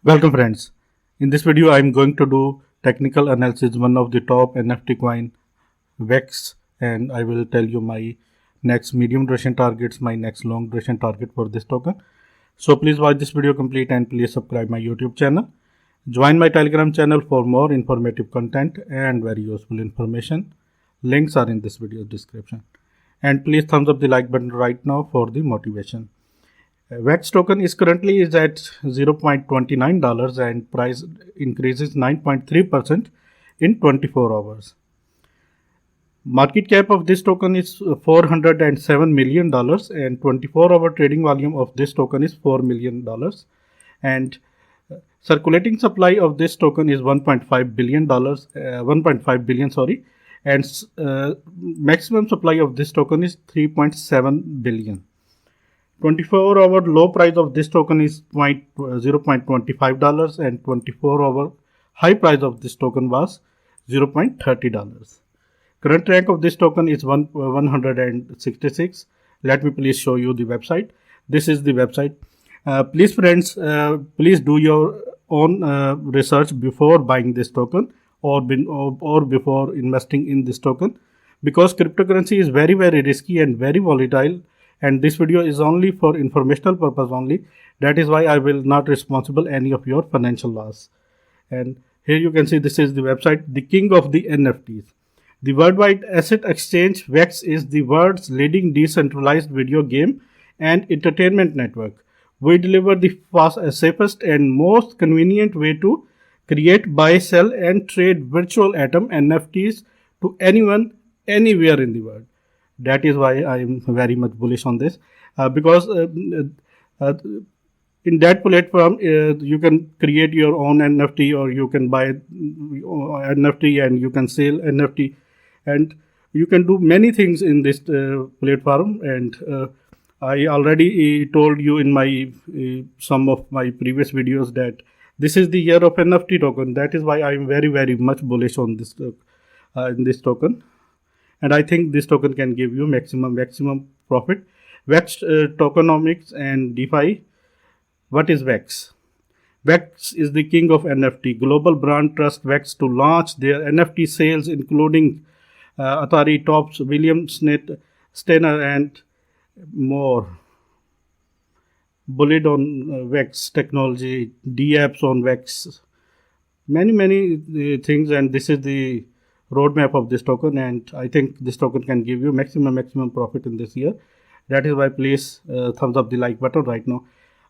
Welcome friends. In this video I am going to do technical analysis one of the top NFT coin VEX, and I will tell you my next medium duration targets, my next long duration target for this token. So please watch this video complete and please subscribe my YouTube channel. Join my Telegram channel for more informative content and very useful information. Links are in this video description. And please thumbs up the like button right now for the motivation. VEX token is currently at $0.29 and price increases 9.3% in 24 hours. Market cap of this token is $407 million and 24-hour trading volume of this token is $4 million. And circulating supply of this token is $1.5 billion, 1.5 billion, sorry, and maximum supply of this token is 3.7 billion. 24-hour low price of this token is $0.25 and 24-hour high price of this token was $0.30. Current rank of this token is 166. Let me please show you the website. This is the website. Please friends, please do your own research before buying this token or before investing in this token, because cryptocurrency is very risky and very volatile, and this video is only for informational purpose only. That is why I will not responsible any of your financial loss. And here you can see this is the website, the king of the NFTs. The worldwide asset exchange VEX is the world's leading decentralized video game and entertainment network. We deliver the safest and most convenient way to create, buy, sell and trade virtual atom NFTs to anyone, anywhere in the world. That is why I am very much bullish on this, because in that platform you can create your own NFT, or you can buy NFT and you can sell NFT, and you can do many things in this platform. And I already told you in my some of my previous videos that this is the year of NFT token. That is why I am very much bullish on this in this token. And I think this token can give you maximum profit. VEX tokenomics and DeFi. What is VEX? VEX is the king of NFT. Global brand trust VEX to launch their NFT sales, including Atari Tops, William Steiner, and more. Bullied on VEX technology, DApps on VEX, many things, and this is the roadmap of this token, and I think this token can give you maximum profit in this year. That is why please thumbs up the like button right now.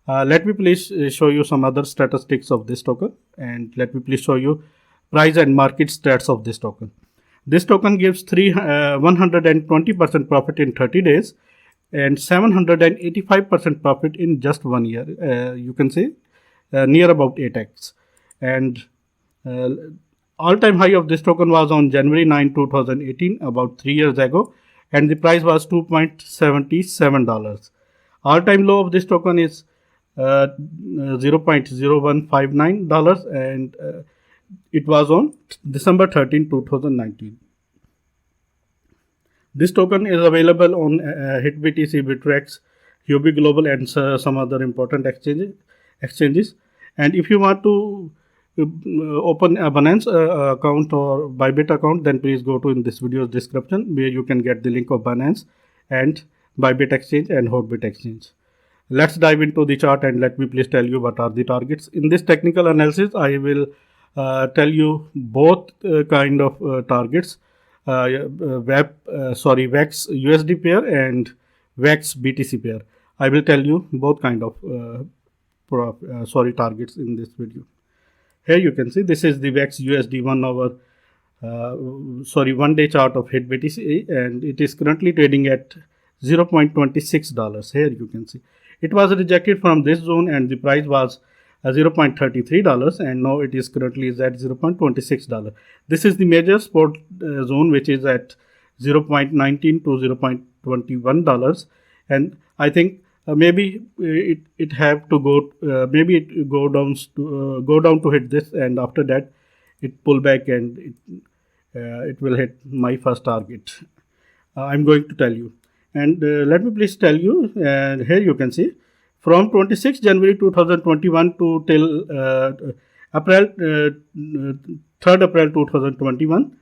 Let me please show you some other statistics of this token, and let me please show you price and market stats of this token. This token gives 120% profit in 30 days and 785% profit in just 1 year. You can see near about 8x. And all-time high of this token was on January 9, 2018, about 3 years ago, and the price was $2.77. All-time low of this token is $0.0159, and it was on December 13, 2019. This token is available on HitBTC, Bittrex, Huobi Global, and some other important exchanges. And if you want to open a Binance account or Bybit account, then please go to in this video's description, where you can get the link of Binance and Bybit exchange and Hotbit exchange. Let's dive into the chart, and let me please tell you what are the targets. In this technical analysis, I will tell you both kind of targets, VEX USD pair and VEX BTC pair. I will tell you both kind of targets in this video. Here you can see this is the VEX USD 1 hour, 1 day chart of HitBTC, and it is currently trading at $0.26. Here you can see it was rejected from this zone, and the price was $0.33, and now it is currently at $0.26. This is the major support zone, which is at $0.19 to $0.21, and I think maybe it have to go, maybe it go down to hit this, and after that it pull back and it will hit my first target. I'm going to tell you, and let me please tell you. And here you can see From 26 January 2021 to till April 3rd April 2021,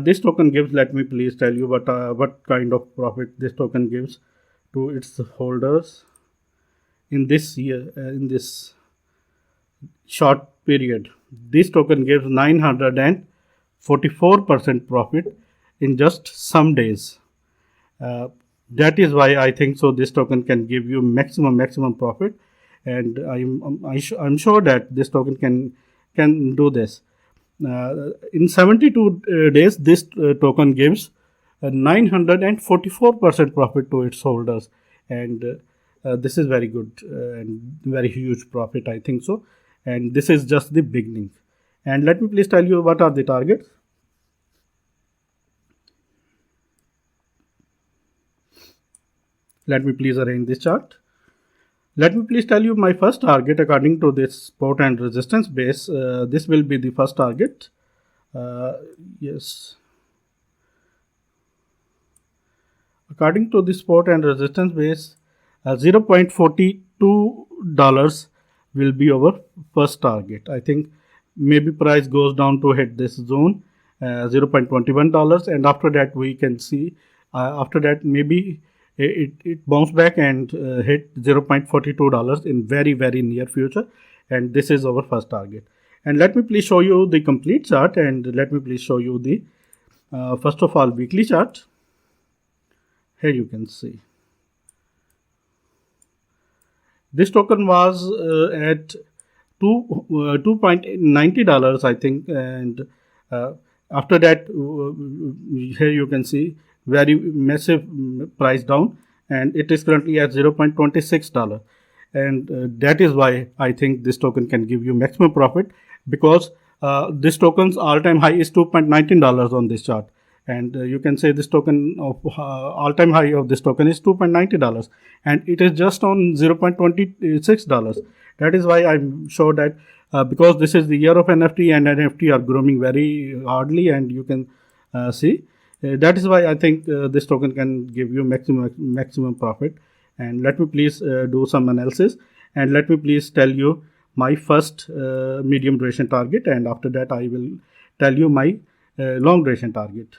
this token gives. Let me please tell you what kind of profit this token gives to its holders in this year, in this short period. This token gives 944% profit in just some days. That is why I think so this token can give you maximum profit, and I'm sure that this token can do this. In 72 days, this token gives 944% profit to its holders, and this is very good and very huge profit, I think so. And this is just the beginning. And let me please tell you what are the targets. Let me please arrange this chart. Let me please tell you my first target according to this support and resistance base. This will be the first target. Yes. According to the support and resistance base, $0.42 will be our first target. I think maybe price goes down to hit this zone, $0.21, and after that we can see. After that, maybe it bounce back and hit $0.42 in very near future, and this is our first target. And let me please show you the complete chart, and let me please show you the first of all weekly chart. Here you can see this token was at $2.90, I think, and after that here you can see very massive price down, and it is currently at $0.26, and that is why I think this token can give you maximum profit, because this token's all-time high is $2.19 on this chart, and you can say this token of all-time high of this token is $2.90, and it is just on $0.26. That is why I'm sure that because this is the year of NFT, and NFT are growing very hardly, and you can see that is why I think this token can give you maximum profit. And let me please do some analysis, and let me please tell you my first medium duration target, and after that I will tell you my long duration target.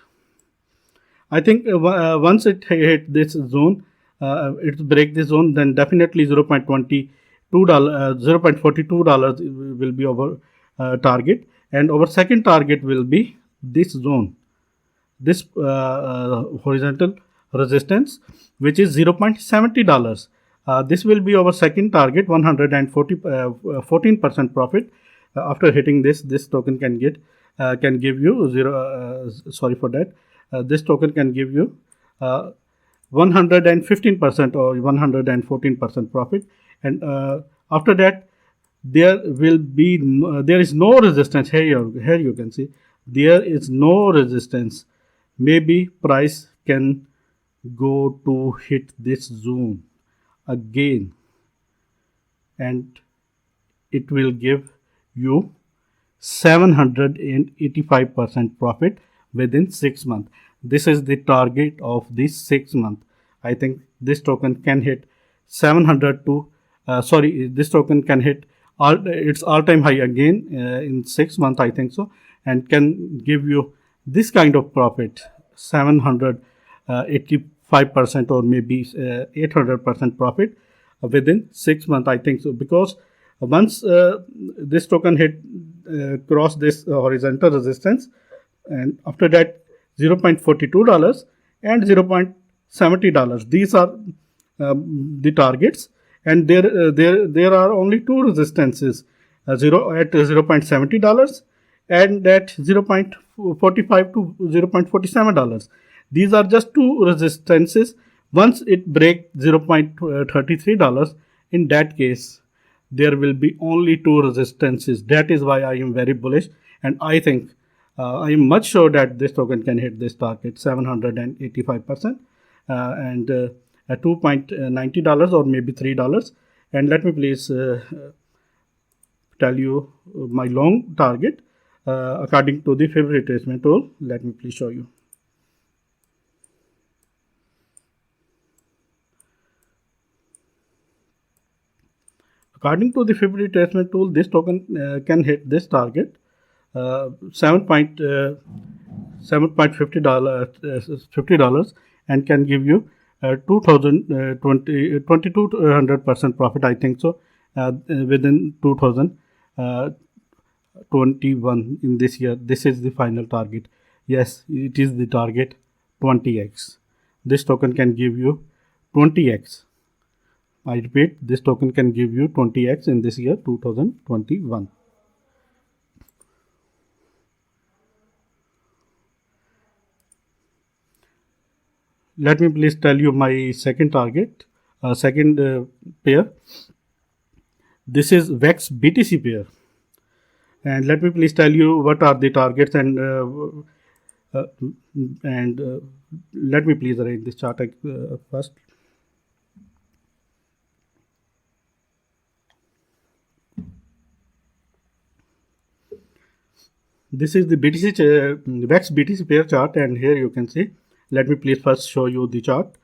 I think once it hit this zone, it break this zone, then definitely $0.42 will be our target, and our second target will be this zone, this horizontal resistance, which is $0.70. This will be our second target, 14% profit. After hitting this token can give you sorry for that. This token can give you 115% or 114% profit, and after that there is no resistance. Here you can see there is no resistance. Maybe price can go to hit this zone again, and it will give you 785% profit within 6 months. This is the target of this 6 month. I think this token can hit 700 to this token can hit its all-time high again in 6 months, I think so, and can give you this kind of profit, 785% or maybe 800% profit within 6 months, I think so, because once this token hit cross this horizontal resistance, and after that $0.42 and $0.70, these are the targets, and there are only two resistances, zero at $0.70 and at $0.45 to $0.47. These are just two resistances. Once it breaks $0.33, in that case there will be only two resistances. That is why I am very bullish, and I think I am much sure that this token can hit this target, 785%, and at $2.90 or maybe $3. And let me please tell you my long target according to the favorite retracement tool. Let me please show you. According to the FIB retracement tool, this token can hit this target $7.50 and can give you 2200% profit, I think so, within 2021 in this year. This is the final target. Yes, it is the target 20x. This token can give you 20x. I repeat, this token can give you 20x in this year 2021. Let me please tell you my second target, pair. This is VEX BTC pair. And let me please tell you what are the targets and let me please arrange this chart first. This is the VEX BTC pair chart, and here you can see. Let me please first show you the chart.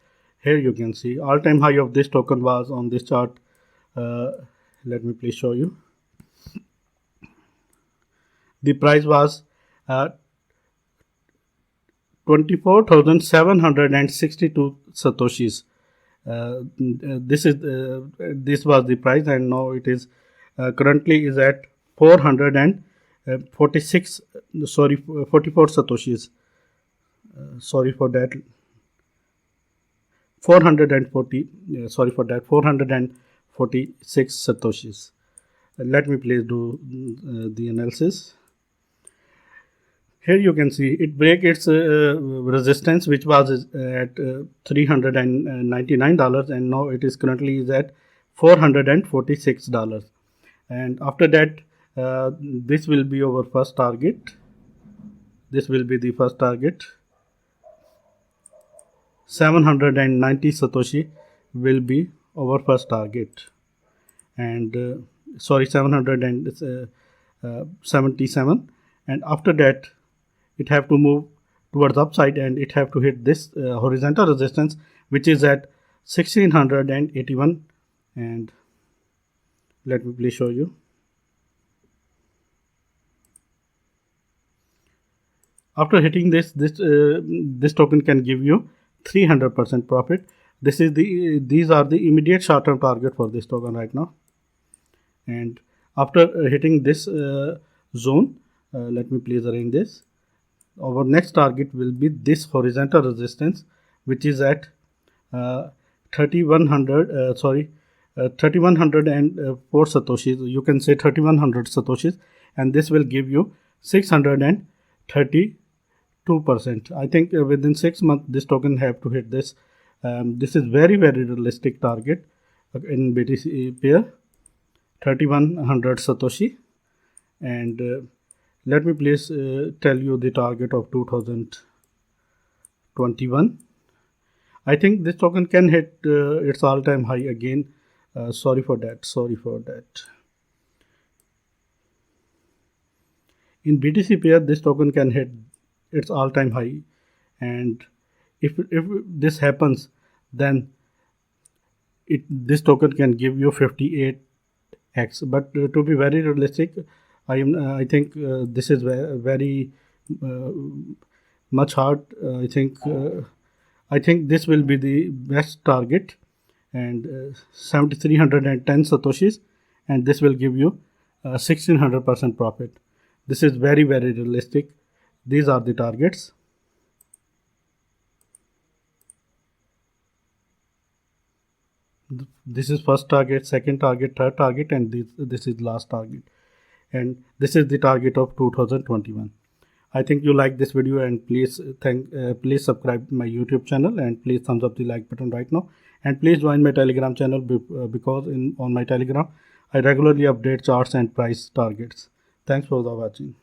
Here you can see all-time high of this token was on this chart. Let me please show you. The price was 24,762 satoshis. This was the price, and now it is currently is at 446. 44 satoshis. Sorry for that. 446 satoshis. Let me please do the analysis. Here you can see it break its resistance, which was at $399, and now it is currently is at $446. And after that, this will be our first target. This will be the first target. 790 satoshi will be our first target, and 777, and after that it have to move towards upside, and it have to hit this horizontal resistance, which is at 1681. And let me please show you. After hitting this token can give you 300% profit. These are the immediate short-term target for this token right now. And after hitting this zone, let me please arrange this. Our next target will be this horizontal resistance, which is at 3104 satoshis. You can say 3100 satoshis, and this will give you 632%. I think within 6 months this token have to hit this. This is very realistic target in BTC pair, 3100 satoshi. And let me please tell you the target of 2021. I think this token can hit its all-time high again. Sorry for that. In BTC pair, this token can hit its all-time high, and if this happens, then this token can give you 58x. But to be very realistic, I think this is very much hard. I think this will be the best target, and 7310 satoshis, and this will give you 1600% profit. This is very realistic. These are the targets. This is first target, second target, third target, and this is last target. And this is the target of 2021. I think you like this video, and please subscribe my YouTube channel, and please thumbs up the like button right now, and please join my Telegram channel because on my Telegram I regularly update charts and price targets. Thanks for watching.